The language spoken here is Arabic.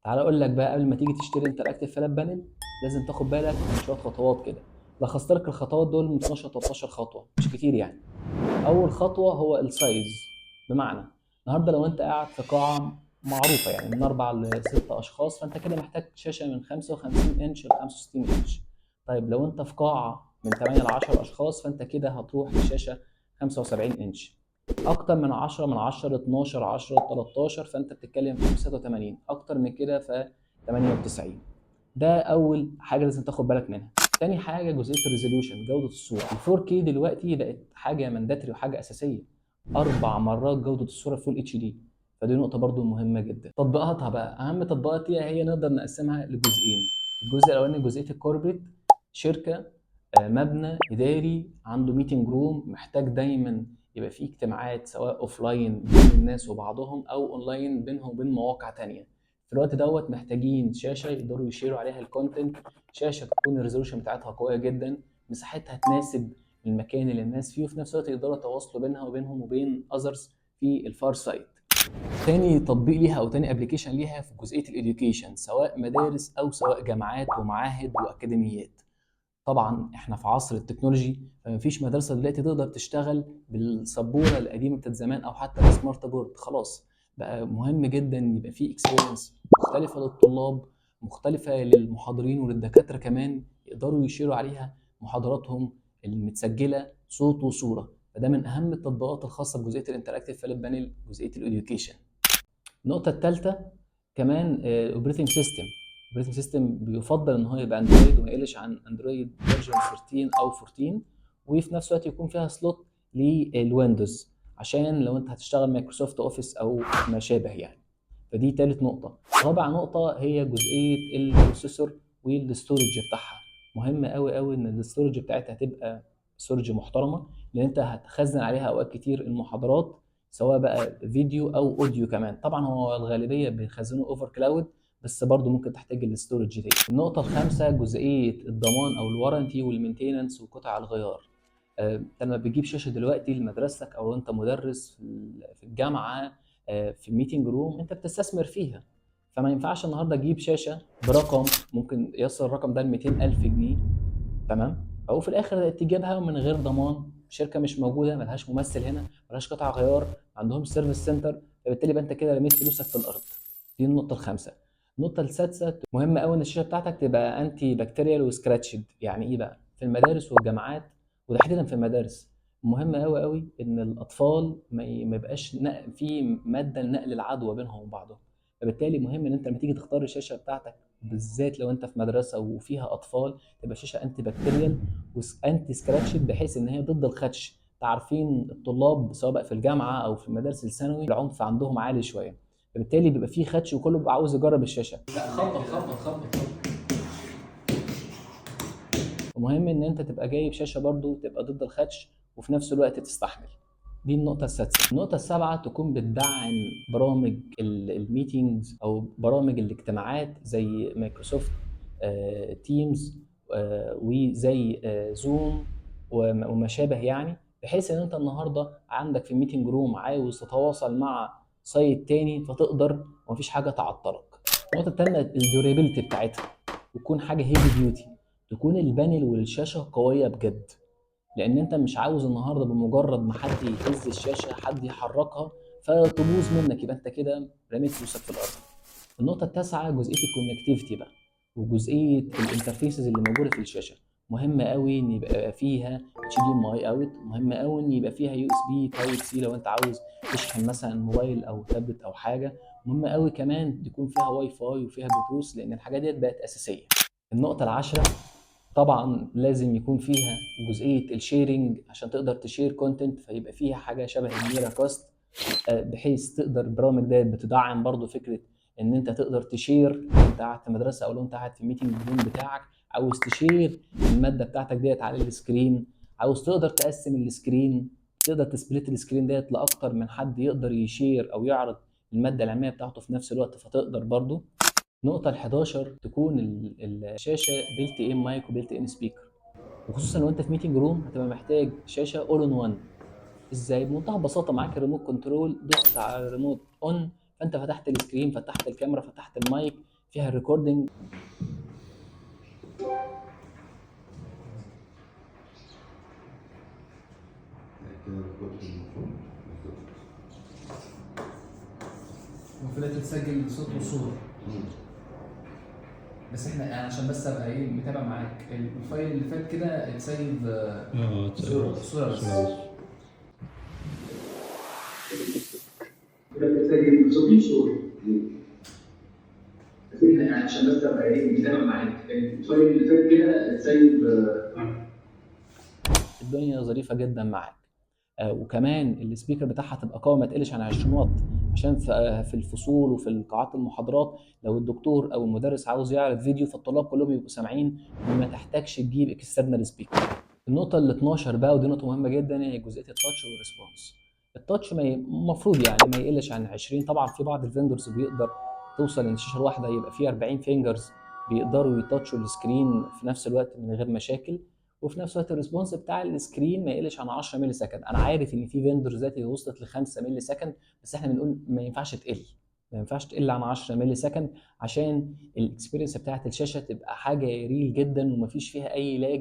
تعالى اقول لك بقى، قبل ما تيجي تشتري انتراكتيف فلات بانل لازم تاخد بالك من شويه خطوات كده. لخصت لك الخطوات دول من 12 13 خطوه، مش كتير يعني. اول خطوه هو السايز. بمعنى النهارده لو انت قاعد في قاعه معروفه يعني من 4 ل 6 اشخاص، فانت كده محتاج شاشه من 55 انش ل 65 انش. طيب لو انت في قاعه من 8 ل 10 اشخاص، فانت كده هتروح لشاشه 75 انش. اكتر من 10 من 10 12 10 13، فانت بتتكلم في 86. اكتر من كده ف 98. ده اول حاجه لازم تاخد بالك منها. تاني حاجه جزئيه الريزوليوشن، جوده الصوره. ال 4K دلوقتي بقت حاجه مانداتري وحاجه اساسيه. 4 مرات جوده الصوره فول اتش دي. فدي نقطه برضو مهمه جدا. تطبيقاتها بقى، اهم تطبيقات فيها هي نقدر نقسمها لجزئين. الجزء الاولاني جزئيه الكوربريت. شركه، مبنى اداري عنده ميتنج روم، محتاج دايما يبقى فيه اجتماعات سواء اوف لاين بين الناس وبعضهم او اونلاين بينهم وبين مواقع تانية. في الوقت دوت محتاجين شاشه يقدروا يشيروا عليها الكونتنت، شاشه تكون الريزولوشن بتاعتها قويه جدا، مساحتها تناسب المكان اللي الناس فيه، وفي نفس الوقت يقدروا يتواصلوا بينها وبينهم وبين اذرز في الفار سايد. تاني تطبيق ليها او تاني ابلكيشن ليها في جزئيه الاديوكيشن، سواء مدارس او سواء جامعات ومعاهد واكاديميات. طبعا احنا في عصر التكنولوجي، فمفيش مدرسه دلوقتي تقدر تشتغل بالسبوره القديمه بتاعت زمان او حتى السمارت بورد. خلاص بقى مهم جدا يبقى في اكسبيرينس مختلفه للطلاب، مختلفه للمحاضرين وللدكاتره كمان، يقدروا يشيروا عليها محاضراتهم المتسجله صوت وصوره. فده من اهم التطبيقات الخاصه بجزئيه الانتراكتيف فلات بانل، جزئيه الاديوكيشن. النقطه الثالثه كمان الاوبريتنج سيستم. الاوبريتنج سيستم بيفضل ان هو يبقى اندرويد وما يقلش عن اندرويد فيرجن 13 او 14، وفي نفس الوقت يكون فيها سلوت للويندوز عشان لو انت هتشتغل مايكروسوفت اوفيس او ما شابه يعني. فدي ثالث نقطه. رابع نقطه هي جزئيه البروسيسور والستورج بتاعها. مهم قوي قوي ان الستورج بتاعتها تبقى ستورج محترمه، لان انت هتخزن عليها اوقات كتير المحاضرات، سواء بقى فيديو او اوديو كمان. طبعا هو الغالبيه بيخزنوا اوفر كلاود، بس برضو ممكن تحتاج الاستورج دي. النقطه الخامسه جزئيه الضمان او الوارنتي والمينتيننس وقطع الغيار. انت لما بتجيب شاشه دلوقتي لمدرستك او انت مدرس في الجامعه، في الميتنج روم انت بتستثمر فيها. فما ينفعش النهارده تجيب شاشه برقم ممكن يصل الرقم ده ل 200,000 جنيه، تمام، او في الاخر تجيبها من غير ضمان، شركه مش موجوده، ملهاش ممثل هنا، ملهاش قطع غيار، ما عندهمش سيرفيس سنتر، فبالتالي يبقى انت كده رميت فلوسك في الارض. دي النقطه الخامسه. النقطه السادسه، مهم قوي ان الشاشه بتاعتك تبقى انتي بكتيريال وسكراتشد. يعني ايه بقى؟ في المدارس والجامعات، وتحديدا في المدارس، مهم قوي قوي ان الاطفال ما يبقاش في ماده لنقل العدوى بينهم وبعضهم. فبالتالي مهم ان انت لما تيجي تختار الشاشه بتاعتك، بالذات لو انت في مدرسه وفيها اطفال، تبقى شاشه انتي بكتيريال وانتي سكراتشد، بحيث ان هي ضد الخدش. عارفين الطلاب سواء بقى في الجامعه او في المدارس الثانوي العنف عندهم عالي شويه، فبالتالي بيبقى فيه خدش وكله بيبقى عاوز يجرب الشاشه. لا، خبط خبط خبط. ومهم ان انت تبقى جايب شاشه برضو تبقى ضد الخدش وفي نفس الوقت تستحمل. دي النقطة السادسة. النقطة السابعة تكون بتدعم برامج الميتينجز أو برامج الاجتماعات زي مايكروسوفت تيمز، وزي زوم وما شابه يعني، بحيث ان انت النهارده عندك في الميتنج روم عاوز تتواصل مع سايت تاني فتقدر ومفيش حاجة تعطلك. النقطة التانية الديورابيلتي بتاعتها، تكون حاجة هيفي ديوتي، تكون البانل والشاشة قوية بجد، لان انت مش عاوز النهارده بمجرد ما حد يهز الشاشه حد يحركها فتبوظ منك، يبقى انت كده رميت فلوسك في الارض. النقطه التاسعه جزئيه الكونكتيفيتي بقى، وجزئيه الانترفيسز اللي موجوده في الشاشه. مهم قوي ان يبقى فيها اتش دي ام اي اوت، مهم قوي ان يبقى فيها يو اس بي تايب سي لو انت عاوز تشحن مثلا موبايل او تابلت او حاجه. مهم قوي كمان تكون فيها واي فاي وفيها بلوتوث، لان الحاجات ديت بقت اساسيه. النقطه العاشره طبعا لازم يكون فيها جزئيه الشيرنج عشان تقدر تشير كونتنت، فيبقى فيها حاجه شبه الميرا كاست، بحيث تقدر البرامج ديت بتدعم برضو فكره ان انت تقدر تشير لو انت قاعد في مدرسه او لو انت قاعد في الميتنج روم بتاعك، عاوز تشير الماده بتاعتك ديت على السكرين، عاوز تقدر تقسم السكرين، تقدر تسبليت السكرين ديت لاكتر من حد يقدر يشير او يعرض الماده العلميه بتاعته في نفس الوقت، فتقدر برضو. نقطة ال11 تكون الشاشة بيلت ان مايك وبيلت ان سبيكر، وخصوصا لو انت في ميتنج روم هتبقى محتاج شاشة اول ان وان. ازاي؟ بمنتهى البساطة، معاك الريموت كنترول، دوست على الريموت اون، فانت فتحت السكرين، فتحت الكاميرا، فتحت المايك، فيها الريكوردنج. المفروض تتسجل بصوت وصورة. بس احنا يعني عشان بس ابقى ايه متابع معاك، الفايل اللي فات كده اتسيب صورة بس. كده بتسجل بصوت وصورة. بس احنا يعني عشان بس ابقى ايه متابع معاك، الفايل اللي فات كده اتسيب. الدنيا ظريفة جدا معاك. وكمان السبيكر بتاعها تبقى قوي، ما تقلش عن 20 واط، عشان في الفصول وفي القاعات المحاضرات لو الدكتور او المدرس عاوز يعرض فيديو فالطلاب كلهم يبقوا سامعين وما تحتاجش تجيب اكسترنال سبيكر. النقطة ال 12 بقى، ودي نقطة مهمة جدا، هي جزئية التاتش والريسبونس. التاتش المفروض يعني ما يقلش عن 20. طبعا في بعض الفندورز بيقدر توصل ان الشاشة الواحدة يبقى فيها 40 فينجرز بيقدروا يتاتشوا السكرين في نفس الوقت من غير مشاكل. وفي نفس الوقت الريسبونس بتاع السكرين ما يقلش عن 10 مللي سكند. انا عارف ان في فيندورز دلوقتي وصلت ل 5 مللي سكند، بس احنا بنقول ما ينفعش تقل، ما ينفعش تقل عن 10 مللي سكند عشان الاكسبيرينس بتاعت الشاشه تبقى حاجه ريل جدا ومفيش فيها اي لاج